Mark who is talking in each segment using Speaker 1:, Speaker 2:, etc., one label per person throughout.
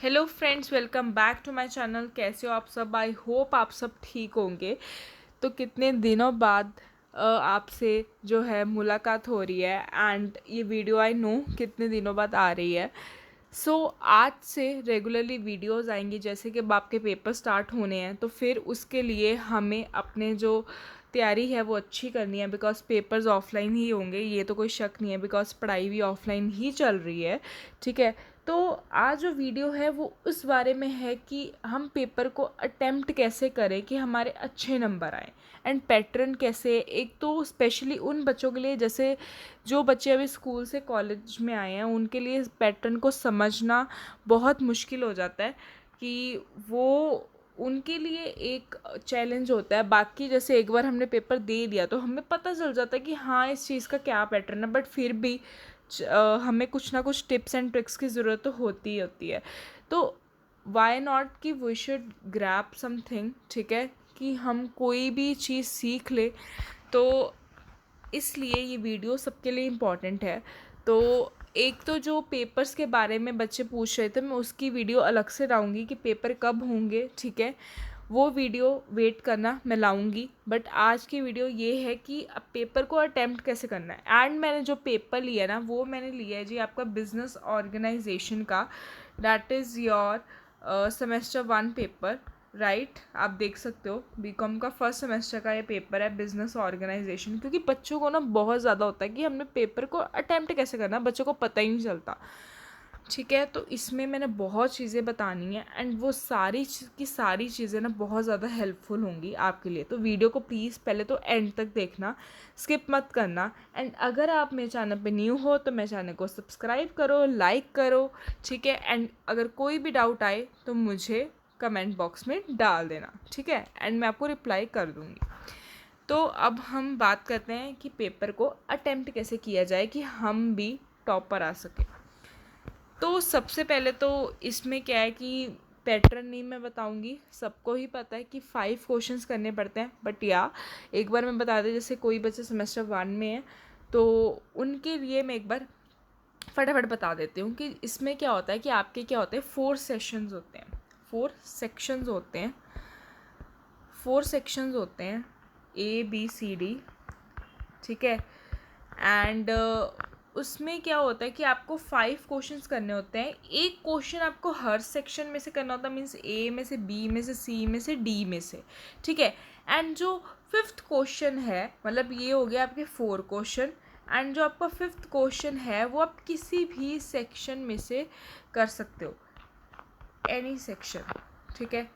Speaker 1: Hello friends, welcome back to my channel. कैसे हो आप सब? आई होप आप सब ठीक होंगे। तो कितने दिनों बाद आपसे जो है मुलाकात हो रही है एंड ये वीडियो आई नो कितने दिनों बाद आ रही है। आज से रेगुलरली वीडियोस आएंगी। जैसे कि अब आपके पेपर स्टार्ट होने हैं तो फिर उसके लिए हमें अपने जो तैयारी है वो अच्छी करनी है, बिकॉज पेपर्स ऑफलाइन ही होंगे, ये तो कोई शक नहीं है, बिकॉज पढ़ाई भी ऑफलाइन ही चल रही है। ठीक है, तो आज जो वीडियो है वो उस बारे में है कि हम पेपर को अटेम्प्ट कैसे करें कि हमारे अच्छे नंबर आए एंड पैटर्न कैसे। एक तो स्पेशली उन बच्चों के लिए, जैसे जो बच्चे अभी स्कूल से कॉलेज में आए हैं, उनके लिए पैटर्न को समझना बहुत मुश्किल हो जाता है कि वो उनके लिए एक चैलेंज होता है। बाकी जैसे एक बार हमने पेपर दे दिया तो हमें पता चल जाता है कि हाँ इस चीज़ का क्या पैटर्न है, बट फिर भी हमें कुछ ना कुछ टिप्स एंड ट्रिक्स की ज़रूरत तो होती ही होती है। तो वाई नॉट कि वी शुड ग्रैब समथिंग, ठीक है, कि हम कोई भी चीज़ सीख ले। तो इसलिए ये वीडियो सबके लिए इम्पॉर्टेंट है। तो एक तो जो पेपर्स के बारे में बच्चे पूछ रहे थे, मैं उसकी वीडियो अलग से लाऊंगी कि पेपर कब होंगे, ठीक है, वो वीडियो वेट करना, मैं लाऊंगी। बट आज की वीडियो ये है कि अब पेपर को अटेम्प्ट कैसे करना है। एंड मैंने जो पेपर लिया ना वो मैंने लिया है जी आपका बिजनेस ऑर्गेनाइजेशन का। That is your semester 1 paper, right. आप देख सकते हो बीकॉम का फर्स्ट सेमेस्टर का ये पेपर है, बिजनेस ऑर्गेनाइजेशन। क्योंकि बच्चों को ना बहुत ज़्यादा होता है कि हमने पेपर को अटेम्प्ट कैसे करना है, बच्चों को पता ही नहीं चलता। ठीक है, तो इसमें मैंने बहुत चीज़ें बतानी है एंड वो सारी की सारी चीज़ें ना बहुत ज़्यादा हेल्पफुल होंगी आपके लिए। तो वीडियो को प्लीज़ पहले तो एंड तक देखना, स्किप मत करना। एंड अगर आप मेरे चैनल पे न्यू हो तो मेरे चैनल को सब्सक्राइब करो, लाइक करो, ठीक है। एंड अगर कोई भी डाउट आए तो मुझे कमेंट बॉक्स में डाल देना, ठीक है, एंड मैं आपको रिप्लाई कर दूँगी। तो अब हम बात करते हैं कि पेपर को अटेम्प्ट कैसे किया जाए कि हम भी टॉप पर आ सकें। तो सबसे पहले तो इसमें क्या है कि पैटर्न नहीं मैं बताऊंगी, सबको ही पता है कि 5 क्वेश्चंस करने पड़ते हैं। बट या एक बार मैं बता दें, जैसे कोई बच्चे सेमेस्टर 1 में है तो उनके लिए मैं एक बार फटाफट बता देती हूँ कि इसमें क्या होता है कि आपके क्या होते हैं, 4 सेशंस होते हैं, 4 सेक्शंस होते हैं, 4 सेक्शंस होते हैं, ABCD, ठीक है। एंड उसमें क्या होता है कि आपको 5 क्वेश्चंस करने होते हैं। एक क्वेश्चन आपको हर सेक्शन में से करना होता है, मीन्स A में से, B में से, C में से, D में से, ठीक है। एंड जो 5th क्वेश्चन है, मतलब ये हो गया आपके 4 क्वेश्चन। एंड जो आपका 5th क्वेश्चन है वो आप किसी भी सेक्शन में से कर सकते हो, एनी सेक्शन, ठीक है,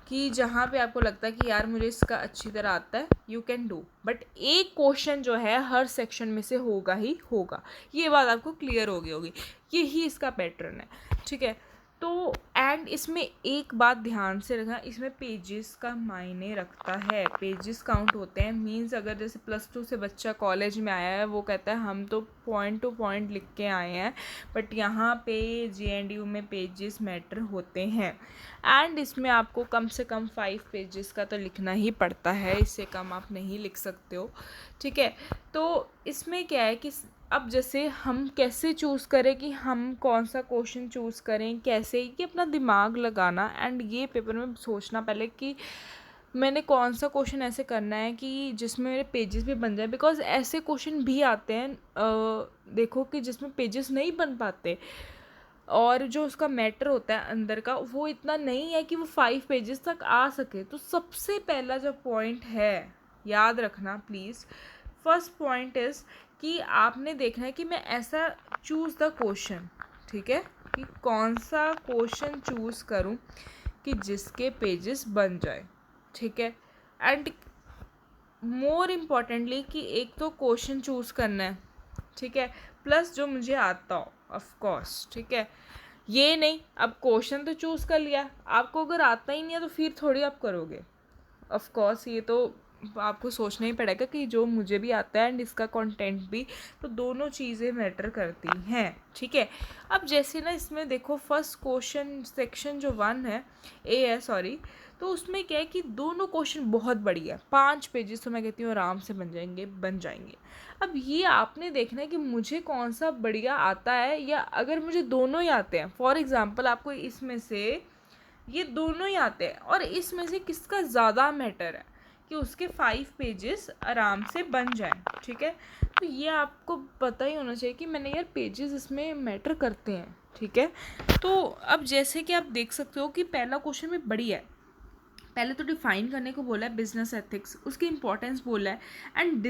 Speaker 1: कि जहाँ पे आपको लगता है कि यार मुझे इसका अच्छी तरह आता है, यू कैन डू। बट एक क्वेश्चन जो है हर सेक्शन में से होगा ही होगा, ये बात आपको क्लियर हो गई होगी। यही इसका पैटर्न है, ठीक है। तो एंड इसमें एक बात ध्यान से रखना, इसमें पेजेस का मायने रखता है, पेजेस काउंट होते हैं। मींस अगर जैसे +2 से बच्चा कॉलेज में आया है, वो कहता है हम तो पॉइंट टू पॉइंट लिख के आए हैं, बट यहाँ पे JNDU में पेजेस मैटर होते हैं। एंड इसमें आपको कम से कम 5 पेजेस का तो लिखना ही पड़ता है, इससे कम आप नहीं लिख सकते हो, ठीक है। तो इसमें क्या है कि अब जैसे हम कैसे चूज़ करें कि हम कौन सा क्वेश्चन चूज़ करें, कैसे, कि अपना दिमाग लगाना एंड ये पेपर में सोचना पहले कि मैंने कौन सा क्वेश्चन ऐसे करना है कि जिसमें मेरे पेजेस भी बन जाए। बिकॉज ऐसे क्वेश्चन भी आते हैं देखो कि जिसमें पेजेस नहीं बन पाते, और जो उसका मैटर होता है अंदर का वो इतना नहीं है कि वो 5 पेजेस तक आ सके। तो सबसे पहला जो पॉइंट है, याद रखना प्लीज़, फर्स्ट पॉइंट इज़ कि आपने देखना है कि मैं ऐसा चूज़ द क्वेश्चन, ठीक है, कि कौन सा क्वेश्चन चूज़ करूं कि जिसके पेजेस बन जाए, ठीक है। एंड मोर इम्पॉर्टेंटली कि एक तो क्वेश्चन चूज़ करना है, ठीक है, प्लस जो मुझे आता हो ऑफ कोर्स, ठीक है। ये नहीं अब क्वेश्चन तो चूज़ कर लिया, आपको अगर आता ही नहीं है तो फिर थोड़ी आप करोगे। ऑफ कोर्स ये तो आपको सोचना ही पड़ेगा कि जो मुझे भी आता है एंड इसका कंटेंट भी, तो दोनों चीज़ें मैटर करती हैं, ठीक है। अब जैसे ना इसमें देखो फर्स्ट क्वेश्चन सेक्शन जो 1 है, A है सॉरी, तो उसमें क्या है कि दोनों क्वेश्चन बहुत बढ़िया है, 5 पेजेस तो मैं कहती हूँ आराम से बन जाएंगे। अब ये आपने देखना है कि मुझे कौन सा बढ़िया आता है, या अगर मुझे दोनों ही आते हैं, फॉर एग्जांपल आपको इसमें से ये दोनों ही आते हैं और इसमें से किसका ज़्यादा मैटर है कि उसके 5 पेजेस आराम से बन जाएं, ठीक है। तो ये आपको पता ही होना चाहिए कि मैंने यार पेजेस इसमें मैटर करते हैं, ठीक है। तो अब जैसे कि आप देख सकते हो कि पहला क्वेश्चन में बढ़िया है, पहले तो डिफाइन करने को बोला है बिजनेस एथिक्स, उसकी इंपॉर्टेंस बोला है, and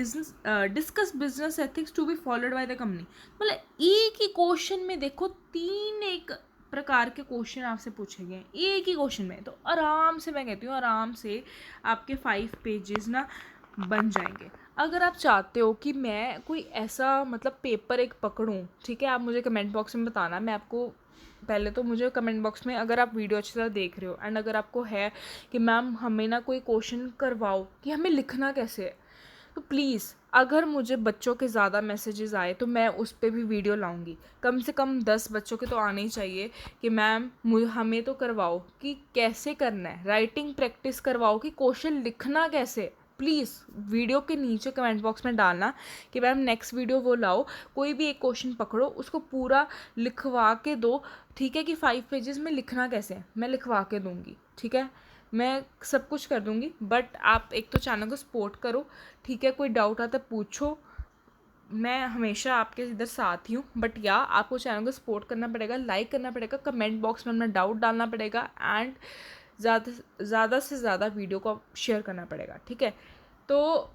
Speaker 1: discuss business ethics to be followed by the company. मतलब एक ही क्वेश्चन में देखो 3 एक प्रकार के क्वेश्चन आपसे पूछे गए एक ही क्वेश्चन में, तो आराम से मैं कहती हूँ आराम से आपके 5 पेजेस ना बन जाएंगे। अगर आप चाहते हो कि मैं कोई ऐसा मतलब पेपर एक पकड़ूँ, ठीक है, आप मुझे कमेंट बॉक्स में बताना। मैं आपको पहले तो मुझे कमेंट बॉक्स में, अगर आप वीडियो अच्छी तरह देख रहे हो एंड अगर आपको है कि मैम हमें ना कोई क्वेश्चन करवाओ कि हमें लिखना कैसे है, तो प्लीज़ अगर मुझे बच्चों के ज़्यादा मैसेजेस आए तो मैं उस पर भी वीडियो लाऊंगी। कम से कम 10 बच्चों के तो आने ही चाहिए कि मैम हमें तो करवाओ कि कैसे करना है, राइटिंग प्रैक्टिस करवाओ कि क्वेश्चन लिखना कैसे। प्लीज़ वीडियो के नीचे कमेंट बॉक्स में डालना कि मैम नेक्स्ट वीडियो वो लाओ, कोई भी एक क्वेश्चन पकड़ो उसको पूरा लिखवा के दो, ठीक है, कि 5 पेजेस में लिखना कैसे है मैं लिखवा के दूंगी, ठीक है। मैं सब कुछ कर दूंगी, बट आप एक तो चैनल को सपोर्ट करो, ठीक है। कोई डाउट आता पूछो, मैं हमेशा आपके इधर साथ ही हूँ, बट या आपको चैनल को सपोर्ट करना पड़ेगा, लाइक करना पड़ेगा, कमेंट बॉक्स में अपना डाउट डालना पड़ेगा, एंड ज़्यादा से ज़्यादा वीडियो को शेयर करना पड़ेगा, ठीक है। तो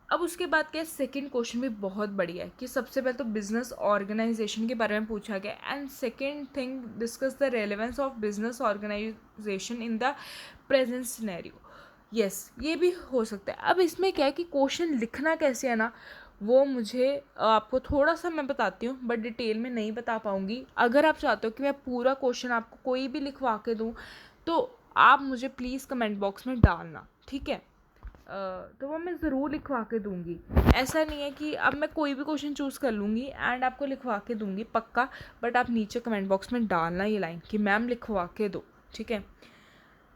Speaker 1: अब उसके बाद क्या, सेकंड क्वेश्चन भी बहुत बढ़िया है कि सबसे पहले तो बिजनेस ऑर्गेनाइजेशन के बारे में पूछा गया, and second thing discuss the relevance of business organisation in the present scenario. Yes, ये भी हो सकता है। अब इसमें क्या है कि क्वेश्चन लिखना कैसे है ना, वो मुझे आपको थोड़ा सा मैं बताती हूँ, बट डिटेल में नहीं बता पाऊँगी। अगर आप चाहते हो कि मैं पूरा क्वेश्चन आपको कोई भी लिखवा के दूँ तो आप मुझे प्लीज़ कमेंट बॉक्स में डालना, ठीक है। तो वो मैं ज़रूर लिखवा के दूँगी। ऐसा नहीं है कि अब मैं कोई भी क्वेश्चन चूज़ कर लूँगी एंड आपको लिखवा के दूँगी पक्का, बट आप नीचे कमेंट बॉक्स में डालना ये लाइन कि मैम लिखवा के दो, ठीक है।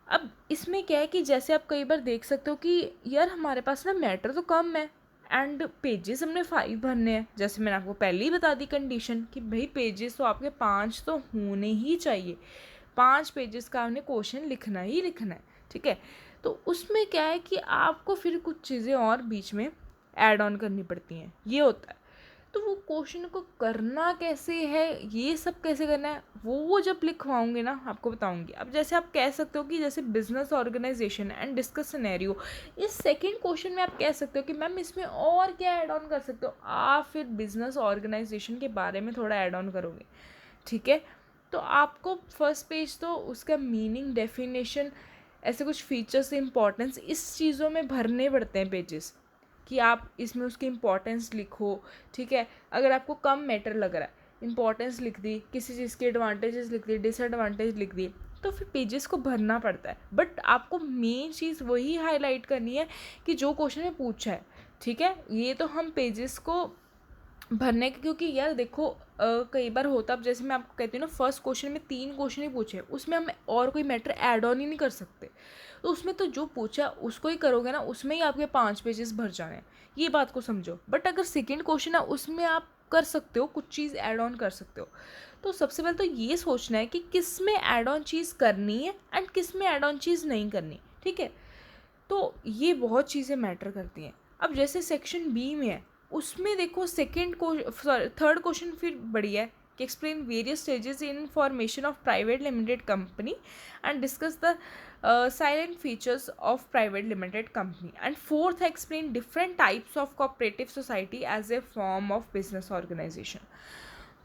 Speaker 1: अब इसमें क्या है कि जैसे आप कई बार देख सकते हो कि यार हमारे पास ना मैटर तो कम है एंड पेजेस हमने 5 भरने हैं। जैसे मैंने आपको पहले ही बता दी कंडीशन कि भाई पेजेस तो आपके 5 तो होने ही चाहिए, 5 पेजेस का आपने क्वेश्चन लिखना ही लिखना है, ठीक है। तो उसमें क्या है कि आपको फिर कुछ चीज़ें और बीच में ऐड ऑन करनी पड़ती हैं, ये होता है। तो वो क्वेश्चन को करना कैसे है, ये सब कैसे करना है, वो जब लिखवाऊंगे ना आपको बताऊंगी। अब जैसे आप कह सकते हो कि जैसे business organisation and discuss scenario, इस सेकंड क्वेश्चन में आप कह सकते हो कि मैम इसमें और क्या ऐड ऑन कर सकते हो, आप फिर बिजनेस ऑर्गेनाइजेशन के बारे में थोड़ा ऐड ऑन करोगे, ठीक है। तो आपको फर्स्ट पेज तो उसका मीनिंग, डेफिनेशन, ऐसे कुछ फीचर्स, इंपॉर्टेंस, इस चीज़ों में भरने पड़ते हैं पेजेस कि आप इसमें उसकी इम्पोर्टेंस लिखो, ठीक है। अगर आपको कम मैटर लग रहा है, इम्पोर्टेंस लिख दी, किसी चीज़ के एडवांटेजेस लिख दी, डिसएडवांटेज लिख दी, तो फिर पेजेस को भरना पड़ता है। बट आपको मेन चीज़ वही हाईलाइट करनी है कि जो क्वेश्चन में पूछा है, ठीक है। ये तो हम पेजेस को भरने के, क्योंकि यार देखो कई बार होता, अब जैसे मैं आपको कहती हूँ ना, फर्स्ट क्वेश्चन में 3 क्वेश्चन ही पूछे, उसमें हम और कोई मैटर ऐड ऑन ही नहीं कर सकते। तो उसमें तो जो पूछा उसको ही करोगे ना, उसमें ही आपके 5 पेजेस भर जाने हैं, ये बात को समझो। बट अगर सेकेंड क्वेश्चन है उसमें आप कर सकते हो, कुछ चीज़ ऐड ऑन कर सकते हो। तो सबसे पहले तो ये सोचना है कि किस में ऐड ऑन चीज़ करनी है एंड किस में ऐड ऑन चीज़ नहीं करनी, ठीक है। तो ये बहुत चीज़ें मैटर करती हैं। अब जैसे सेक्शन बी में है, उसमें देखो थर्ड क्वेश्चन फिर बढ़िया है कि explain various stages in formation of private limited company and discuss the salient features of private limited company, and fourth explain different types of cooperative society as a form of business organisation.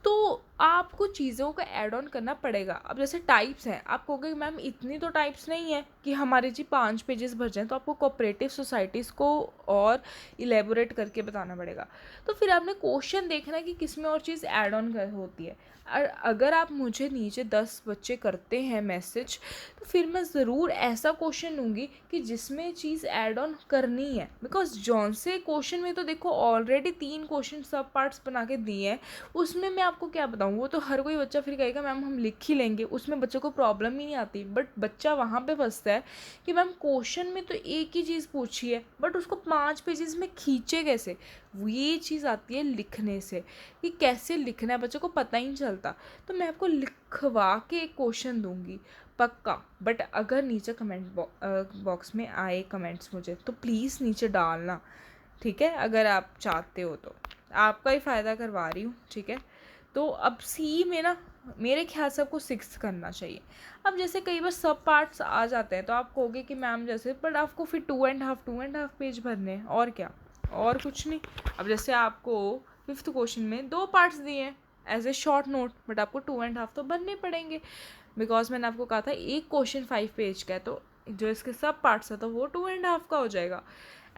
Speaker 1: तो आपको चीज़ों का add on करना पड़ेगा। अब जैसे types हैं, आप कहोगे मैम इतनी तो टाइप्स नहीं है कि हमारे जी 5 पेजेस भर जाएं, तो आपको कोऑपरेटिव सोसाइटीज़ को और इलेबोरेट करके बताना पड़ेगा। तो फिर आपने क्वेश्चन देखना है कि किस में और चीज़ ऐड ऑन कर होती है। और अगर आप मुझे नीचे 10 बच्चे करते हैं मैसेज, तो फिर मैं ज़रूर ऐसा क्वेश्चन लूँगी कि जिसमें चीज़ ऐड ऑन करनी है। बिकॉज जौन से क्वेश्चन में तो देखो ऑलरेडी 3 क्वेश्चन सब पार्ट्स बना के दिए हैं, उसमें मैं आपको क्या बताऊँ, वो तो हर कोई बच्चा फिर कहेगा मैम हम लिख ही लेंगे, उसमें बच्चों को प्रॉब्लम ही नहीं आती। बट बच्चा वहाँ पे फंसता है कि मैम क्वेश्चन में तो एक ही चीज़ पूछी है बट उसको 5 पेजेस में खींचे कैसे। वो ये चीज़ आती है लिखने से, कि कैसे लिखना है बच्चों को पता ही नहीं चलता। तो मैं आपको लिखवा के एक क्वेश्चन दूंगी पक्का। बट अगर नीचे कमेंट बॉक्स में आए कमेंट्स मुझे, तो प्लीज़ नीचे डालना, ठीक है, अगर आप चाहते हो तो। आपका ही फ़ायदा करवा रही हूँ, ठीक है। तो अब सी में ना मेरे ख्याल से आपको 6 करना चाहिए। अब जैसे कई बार सब पार्ट्स आ जाते हैं तो आप कहोगे कि मैम जैसे, बट आपको फिर 2.5 पेज भरने हैं, और क्या, और कुछ नहीं। अब जैसे आपको 5th क्वेश्चन में 2 पार्ट्स दिए हैं as a short note, but आपको 2.5 तो बनने पड़ेंगे, बिकॉज मैंने आपको कहा था एक क्वेश्चन 5 पेज का है, तो जो इसके सब पार्ट्स है तो वो 2.5 का हो जाएगा।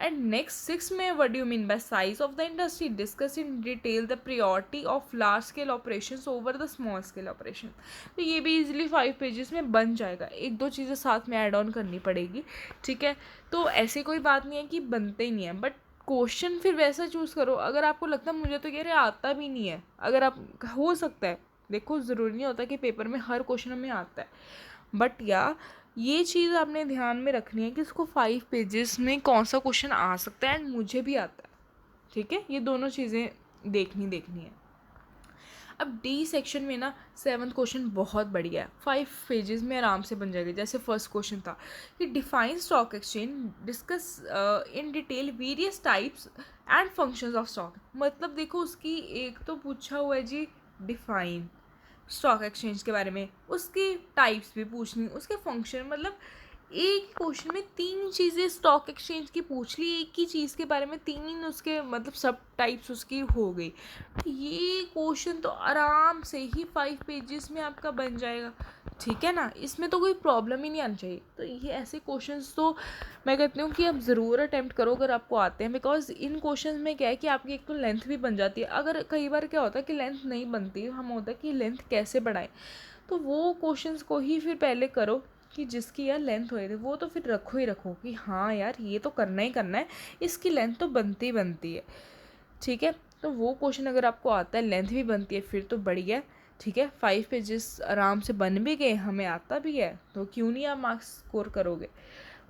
Speaker 1: And next 6 में what do you mean by size of the industry? Discuss in detail the priority of large scale operations over the small scale operation. तो ये भी easily 5 पेजेस में बन जाएगा, एक दो चीज़ें साथ में ऐड ऑन करनी पड़ेगी, ठीक है। तो ऐसी कोई बात नहीं है कि बनते ही नहीं है, बट क्वेश्चन फिर वैसा चूज़ करो। अगर आपको लगता है मुझे तो यार आता भी नहीं है, अगर आप, हो सकता है, देखो ज़रूरी नहीं होता कि पेपर में हर क्वेश्चन में आता है, बट या ये चीज़ आपने ध्यान में रखनी है कि इसको 5 पेजेस में कौन सा क्वेश्चन आ सकता है एंड मुझे भी आता है, ठीक है। ये दोनों चीज़ें देखनी है। अब डी सेक्शन में ना 7th क्वेश्चन बहुत बढ़िया है, 5 पेजेस में आराम से बन जाएगा। जैसे फर्स्ट क्वेश्चन था कि define stock exchange, discuss in detail various types and functions of stock. मतलब देखो उसकी एक तो पूछा हुआ है जी डिफाइन स्टॉक एक्सचेंज के बारे में, उसकी टाइप्स भी पूछनी, उसके फंक्शन, मतलब एक ही क्वेश्चन में 3 चीज़ें स्टॉक एक्सचेंज की पूछ ली, एक ही चीज़ के बारे में 3 उसके मतलब सब टाइप्स उसकी हो गई। ये क्वेश्चन तो आराम से ही 5 पेजेस में आपका बन जाएगा, ठीक है ना, इसमें तो कोई प्रॉब्लम ही नहीं आनी चाहिए। तो ये ऐसे क्वेश्चंस तो मैं कहती हूँ कि आप ज़रूर अटैम्प्ट करो अगर आपको आते हैं, बिकॉज इन क्वेश्चंस में क्या है कि आपकी एक तो लेंथ भी बन जाती है। अगर कई बार क्या होता है कि लेंथ नहीं बनती, हम होता है कि लेंथ कैसे बढ़ाएं, तो वो क्वेश्चंस को ही फिर पहले करो कि जिसकी यार लेंथ हो, वो तो फिर रखो ही रखो कि हाँ यार ये तो करना ही करना है, इसकी लेंथ तो बनती बनती है, ठीक है। तो वो क्वेश्चन अगर आपको आता है, लेंथ भी बनती है, फिर तो बढ़िया है, ठीक है। 5 पेजेस आराम से बन भी गए, हमें आता भी है, तो क्यों नहीं आप मार्क्स स्कोर करोगे।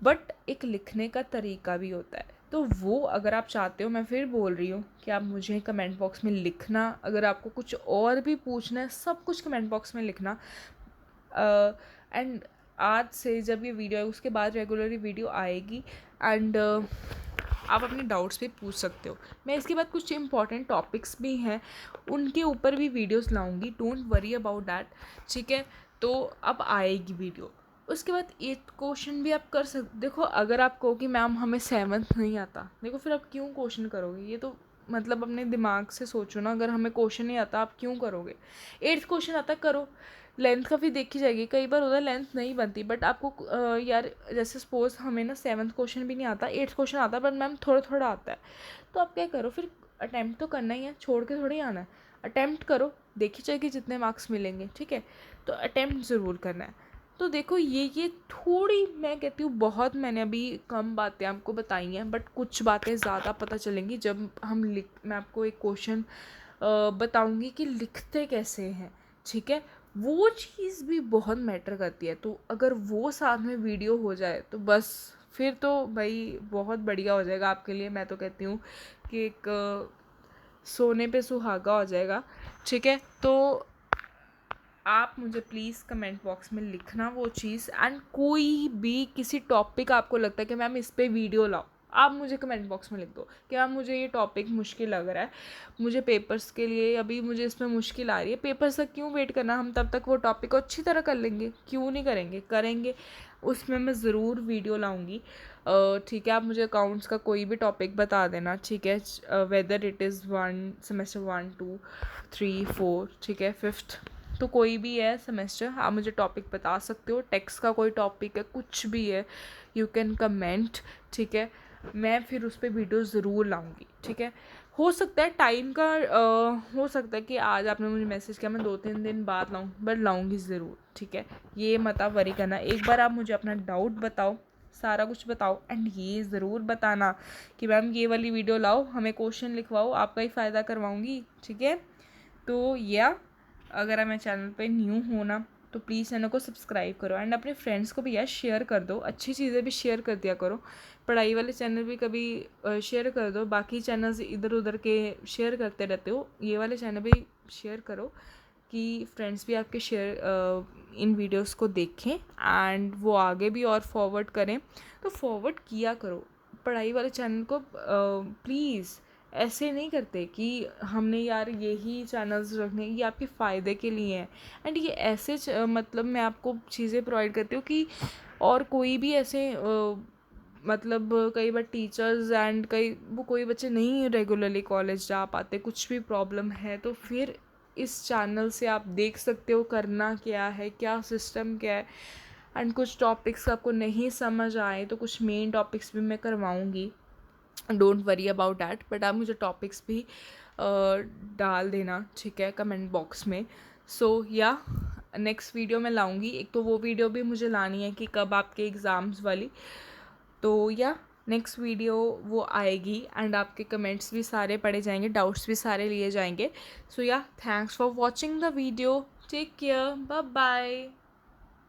Speaker 1: बट एक लिखने का तरीका भी होता है, तो वो अगर आप चाहते हो, मैं फिर बोल रही हूँ कि आप मुझे कमेंट बॉक्स में लिखना। अगर आपको कुछ और भी पूछना है, सब कुछ कमेंट बॉक्स में लिखना। एंड आज से जब ये वीडियो है उसके बाद रेगुलरली वीडियो आएगी, एंड आप अपने डाउट्स भी पूछ सकते हो। मैं इसके बाद कुछ इंपॉर्टेंट टॉपिक्स भी हैं, उनके ऊपर भी वीडियोस लाऊंगी, डोंट वरी अबाउट दैट, ठीक है। तो अब आएगी वीडियो। उसके बाद 8th क्वेश्चन भी आप कर सकते। देखो अगर आप कहो कि मैम हमें 7th नहीं आता, देखो फिर आप क्यों क्वेश्चन करोगे, ये तो मतलब अपने दिमाग से सोचो ना, अगर हमें क्वेश्चन नहीं आता आप क्यों करोगे। 8th क्वेश्चन आता करो, लेंथ का भी देखी जाएगी। कई बार होता है लेंथ नहीं बनती, बट आपको यार जैसे सपोज हमें ना 7th क्वेश्चन भी नहीं आता, 8th क्वेश्चन आता है, बट मैम थोड़ा थोड़ा आता है, तो आप क्या करो फिर, अटैम्प्ट तो करना ही है, छोड़ के थोड़ी आना है। अटैम्प्ट करो, देखी जाएगी जितने मार्क्स मिलेंगे, ठीक है। तो अटैम्प्ट ज़रूर करना है। तो देखो ये थोड़ी, मैं कहती हूँ बहुत, मैंने अभी कम बातें आपको बताई हैं, बट कुछ बातें ज़्यादा पता चलेंगी जब हम मैं आपको एक क्वेश्चन बताऊँगी कि लिखते कैसे हैं, ठीक है। वो चीज़ भी बहुत मैटर करती है, तो अगर वो साथ में वीडियो हो जाए तो बस फिर तो भाई बहुत बढ़िया हो जाएगा आपके लिए। मैं तो कहती हूँ कि एक सोने पे सुहागा हो जाएगा, ठीक है। तो आप मुझे प्लीज़ कमेंट बॉक्स में लिखना वो चीज़, एंड कोई भी किसी टॉपिक आपको लगता है कि मैम इस पर वीडियो लाओ, आप मुझे कमेंट बॉक्स में लिख दो कि मैम मुझे ये टॉपिक मुश्किल लग रहा है, मुझे पेपर्स के लिए अभी मुझे इसमें मुश्किल आ रही है, पेपर्स तक क्यों वेट करना, हम तब तक वो टॉपिक को अच्छी तरह कर लेंगे, क्यों नहीं करेंगे, उसमें मैं ज़रूर वीडियो लाऊंगी, ठीक है। आप मुझे अकाउंट्स का कोई भी टॉपिक बता देना, ठीक है, वेदर इट इज़ सेमेस्टर 1 2 3 4, ठीक है, 5th, तो कोई भी है सेमेस्टर, आप मुझे टॉपिक बता सकते हो। टेक्स्ट का कोई टॉपिक है, कुछ भी है, यू कैन कमेंट, ठीक है। मैं फिर उस पर वीडियो ज़रूर लाऊंगी, ठीक है। हो सकता है टाइम का हो सकता है कि आज आपने मुझे मैसेज किया मैं 2-3 दिन बाद लाऊं, बट लाऊंगी ज़रूर, ठीक है। ये मत आप वरी करना, एक बार आप मुझे अपना डाउट बताओ, सारा कुछ बताओ, एंड ये ज़रूर बताना कि मैम ये वाली वीडियो लाओ, हमें क्वेश्चन लिखवाओ, आपका ही फ़ायदा करवाऊँगी, ठीक है। तो या अगर आप मेरे चैनल पे न्यू हो ना तो प्लीज़ चैनल को सब्सक्राइब करो एंड अपने फ्रेंड्स को भी यार शेयर कर दो, अच्छी चीज़ें भी शेयर कर दिया करो। पढ़ाई वाले चैनल भी कभी शेयर कर दो, बाकी चैनल्स इधर उधर के शेयर करते रहते हो, ये वाले चैनल भी शेयर करो कि फ्रेंड्स भी आपके शेयर इन वीडियोस को देखें एंड वो आगे भी और फॉरवर्ड करें। तो फॉरवर्ड किया करो पढ़ाई वाले चैनल को, प्लीज़ ऐसे नहीं करते कि हमने यार यही चैनल्स रखने, ये आपके फ़ायदे के लिए हैं एंड ये ऐसे मतलब मैं आपको चीज़ें प्रोवाइड करती हूँ कि और कोई भी ऐसे मतलब कई बार टीचर्स एंड कोई बच्चे नहीं रेगुलरली कॉलेज जा पाते, कुछ भी प्रॉब्लम है तो फिर इस चैनल से आप देख सकते हो करना क्या है, क्या सिस्टम क्या है। एंड कुछ टॉपिक्स आपको नहीं समझ आए तो कुछ मेन टॉपिक्स भी मैं करवाऊँगी, don't worry about that. But आप मुझे टॉपिक्स भी डाल देना, ठीक है, कमेंट बॉक्स में। सो या नेक्स्ट वीडियो मैं लाऊंगी, एक तो वो वीडियो भी मुझे लानी है कि कब आपके एग्ज़ाम्स वाली, तो या नेक्स्ट वीडियो वो आएगी एंड आपके कमेंट्स भी सारे पढ़े जाएंगे, डाउट्स भी सारे लिए जाएंगे। So yeah thanks for watching the video, take care, bye bye.